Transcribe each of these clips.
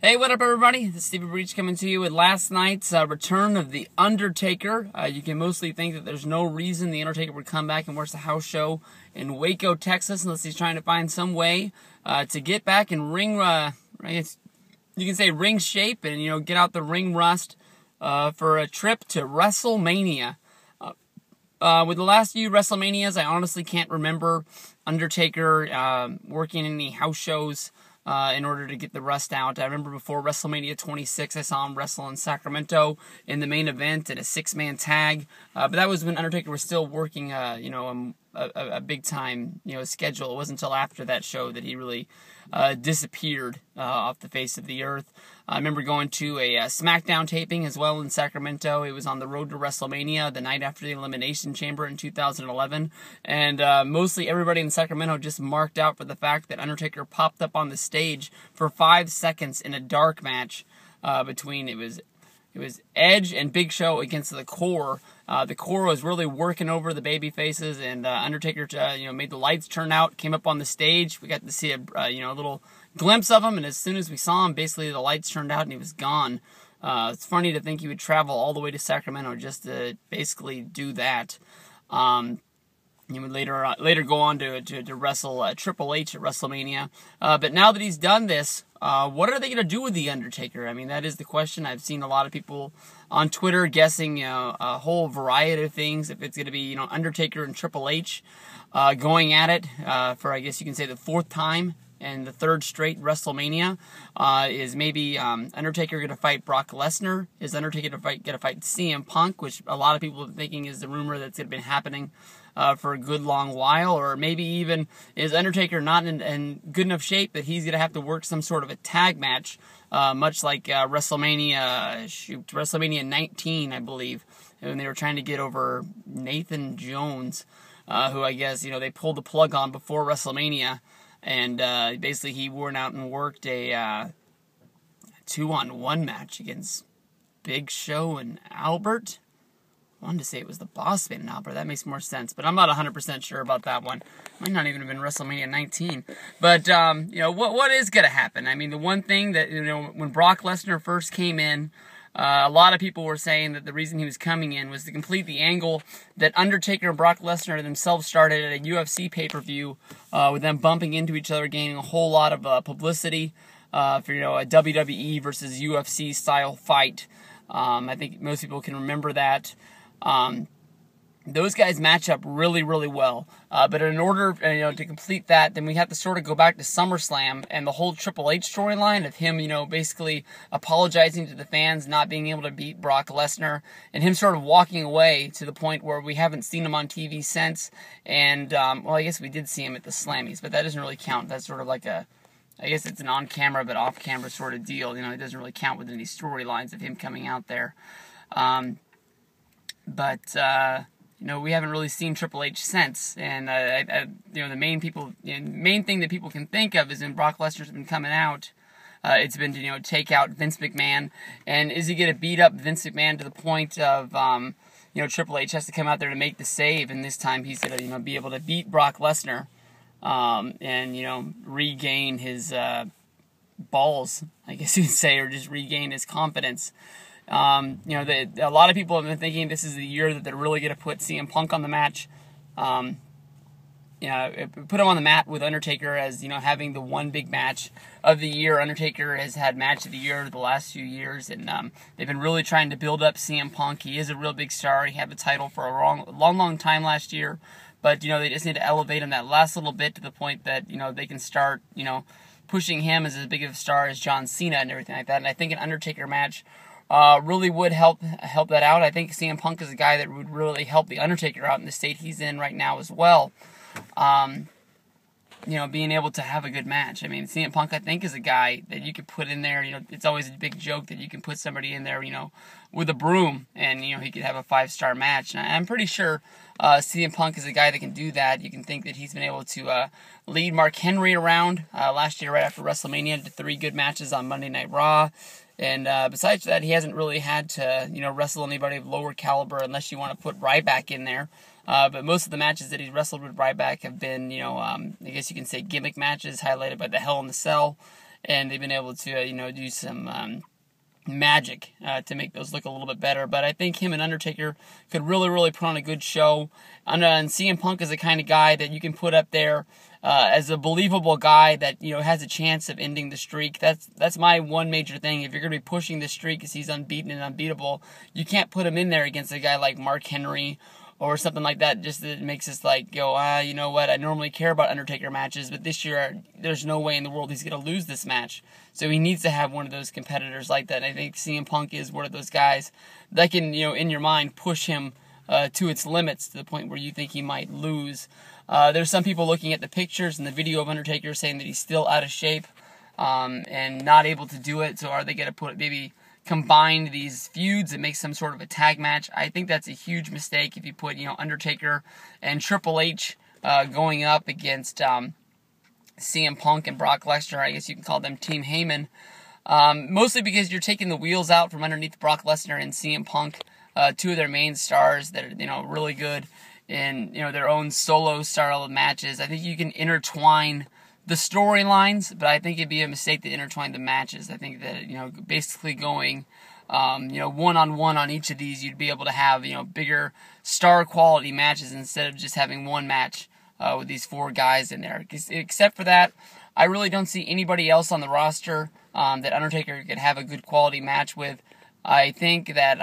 Hey, what up, everybody? This is Stevie Breach coming to you with last night's return of The Undertaker. You can mostly think that there's no reason The Undertaker would come back and watch the house show in Waco, Texas, unless he's trying to find some way to get back in ring, I guess you can say ring shape and, get out the ring rust for a trip to WrestleMania. With the last few WrestleManias, I honestly can't remember Undertaker working in any house shows in order to get the rust out. I remember before WrestleMania 26, I saw him wrestle in Sacramento in the main event in a 6-man tag. But that was when Undertaker was still working, a big time, schedule. It wasn't until after that show that he really disappeared off the face of the earth. I remember going to a SmackDown taping as well in Sacramento. It was on the road to WrestleMania the night after the Elimination Chamber in 2011. And mostly everybody in Sacramento just marked out for the fact that Undertaker popped up on the stage for 5 seconds in a dark match between, it was Edge and Big Show against the Core. The Core was really working over the baby faces, and Undertaker, made the lights turn out, came up on the stage. We got to see a little glimpse of him, and as soon as we saw him, basically the lights turned out and he was gone. It's funny to think he would travel all the way to Sacramento just to basically do that. He would later go on to wrestle Triple H at WrestleMania. But now that he's done this, what are they going to do with The Undertaker? I mean, that is the question. I've seen a lot of people on Twitter guessing a whole variety of things. If it's going to be Undertaker and Triple H going at it for, I guess you can say, the 4th time and the 3rd straight WrestleMania. Is maybe Undertaker going to fight Brock Lesnar? Is Undertaker going to fight CM Punk, which a lot of people are thinking is the rumor that's been happening for a good long while? Or maybe even is Undertaker not in good enough shape that he's going to have to work some sort of a tag match, much like WrestleMania 19, I believe, when they were trying to get over Nathan Jones, who I guess they pulled the plug on before WrestleMania. And basically he went out and worked a 2-on-1 match against Big Show and Albert. I wanted to say it was the Boss Man and Albert. That makes more sense, but I'm not 100% sure about that one. Might not even have been WrestleMania 19. But, what is going to happen? I mean, the one thing that, when Brock Lesnar first came in, a lot of people were saying that the reason he was coming in was to complete the angle that Undertaker and Brock Lesnar themselves started at a UFC pay-per-view, with them bumping into each other, gaining a whole lot of publicity for a WWE versus UFC style fight. I think most people can remember that. Those guys match up really, really well. But in order, to complete that, then we have to sort of go back to SummerSlam and the whole Triple H storyline of him, basically apologizing to the fans, not being able to beat Brock Lesnar, and him sort of walking away to the point where we haven't seen him on TV since. And, I guess we did see him at the Slammies, but that doesn't really count. That's sort of like I guess it's an on-camera but off-camera sort of deal. It doesn't really count within these storylines of him coming out there. We haven't really seen Triple H since, and the main thing that people can think of is when Brock Lesnar's been coming out, it's been to take out Vince McMahon, and is he going to beat up Vince McMahon to the point of Triple H has to come out there to make the save, and this time he's going to be able to beat Brock Lesnar, and regain his balls, I guess you'd say, or just regain his confidence. A lot of people have been thinking this is the year that they're really going to put CM Punk on the match. Put him on the mat with Undertaker as, having the one big match of the year. Undertaker has had match of the year the last few years, and they've been really trying to build up CM Punk. He is a real big star. He had the title for a long time last year, but, they just need to elevate him that last little bit to the point that, they can start, pushing him as big of a star as John Cena and everything like that. And I think an Undertaker match really would help that out. I think CM Punk is a guy that would really help the Undertaker out in the state he's in right now as well. Being able to have a good match. I mean, CM Punk, I think, is a guy that you could put in there. It's always a big joke that you can put somebody in there, with a broom, and, he could have a 5-star match. And I'm pretty sure CM Punk is a guy that can do that. You can think that he's been able to lead Mark Henry around. Last year, right after WrestleMania, did 3 good matches on Monday Night Raw. And besides that, he hasn't really had to, wrestle anybody of lower caliber unless you want to put Ryback in there. But most of the matches that he's wrestled with Ryback have been, I guess you can say gimmick matches highlighted by the Hell in the Cell. and they've been able to, do some magic to make those look a little bit better. But I think him and Undertaker could really put on a good show. And CM Punk is the kind of guy that you can put up there as a believable guy that has a chance of ending the streak. That's my one major thing. If you're going to be pushing the streak because he's unbeaten and unbeatable, you can't put him in there against a guy like Mark Henry or something like that. Just that it makes us go, you know what, I normally care about Undertaker matches, but this year there's no way in the world he's going to lose this match. So he needs to have one of those competitors like that. And I think CM Punk is one of those guys that can, in your mind, push him to its limits to the point where you think he might lose. There's some people looking at the pictures and the video of Undertaker saying that he's still out of shape and not able to do it. So are they going to maybe combine these feuds and make some sort of a tag match? I think that's a huge mistake if you put, Undertaker and Triple H going up against CM Punk and Brock Lesnar. I guess you can call them Team Heyman. Mostly because you're taking the wheels out from underneath Brock Lesnar and CM Punk, two of their main stars that are, really good in, their own solo style of matches. I think you can intertwine the storylines, but I think it'd be a mistake to intertwine the matches. I think that, basically going, one-on-one on each of these, you'd be able to have, bigger star quality matches instead of just having one match with these four guys in there. Except for that, I really don't see anybody else on the roster that Undertaker could have a good quality match with. I think that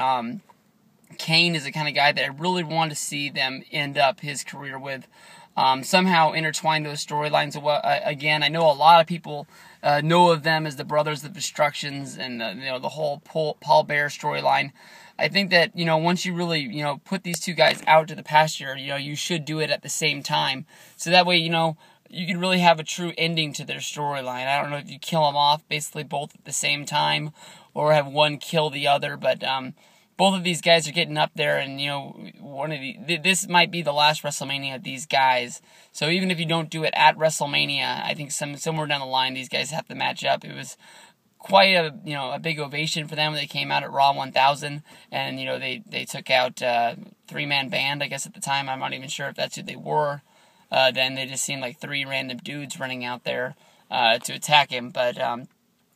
Kane is the kind of guy that I really want to see them end up his career with. Somehow intertwine those storylines again. I know a lot of people know of them as the Brothers of Destructions and the whole Paul Bearer storyline. I think that once you really put these two guys out to the pasture, you should do it at the same time. So that way you can really have a true ending to their storyline. I don't know if you kill them off basically both at the same time or have one kill the other, but both of these guys are getting up there, and this might be the last WrestleMania of these guys. So even if you don't do it at WrestleMania, I think somewhere down the line these guys have to match up. It was quite a big ovation for them when they came out at Raw 1000, and they took out three-man band, I guess at the time. I'm not even sure if that's who they were. Then they just seemed like three random dudes running out there to attack him. But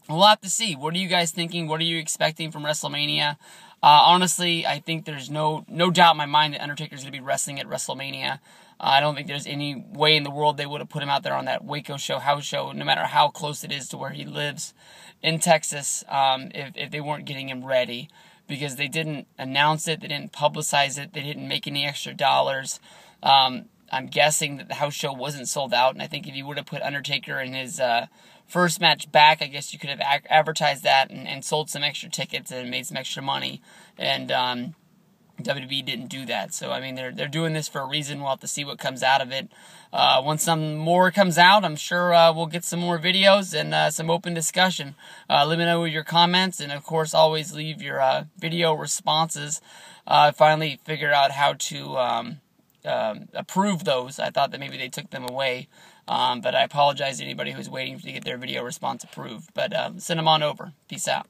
we'll have to see. What are you guys thinking? What are you expecting from WrestleMania? Honestly, I think there's no doubt in my mind that Undertaker's going to be wrestling at WrestleMania. I don't think there's any way in the world they would have put him out there on that Waco house show, no matter how close it is to where he lives in Texas, if they weren't getting him ready. Because they didn't announce it, they didn't publicize it, they didn't make any extra dollars. I'm guessing that the house show wasn't sold out, and I think if you would have put Undertaker in his first match back, I guess you could have advertised that and sold some extra tickets and made some extra money. And WWE didn't do that. So, I mean, they're doing this for a reason. We'll have to see what comes out of it. Once some more comes out, I'm sure we'll get some more videos and some open discussion. Let me know your comments, and, of course, always leave your video responses. Finally figure out how to approve those. I thought that maybe they took them away. But I apologize to anybody who's waiting to get their video response approved. But send them on over. Peace out.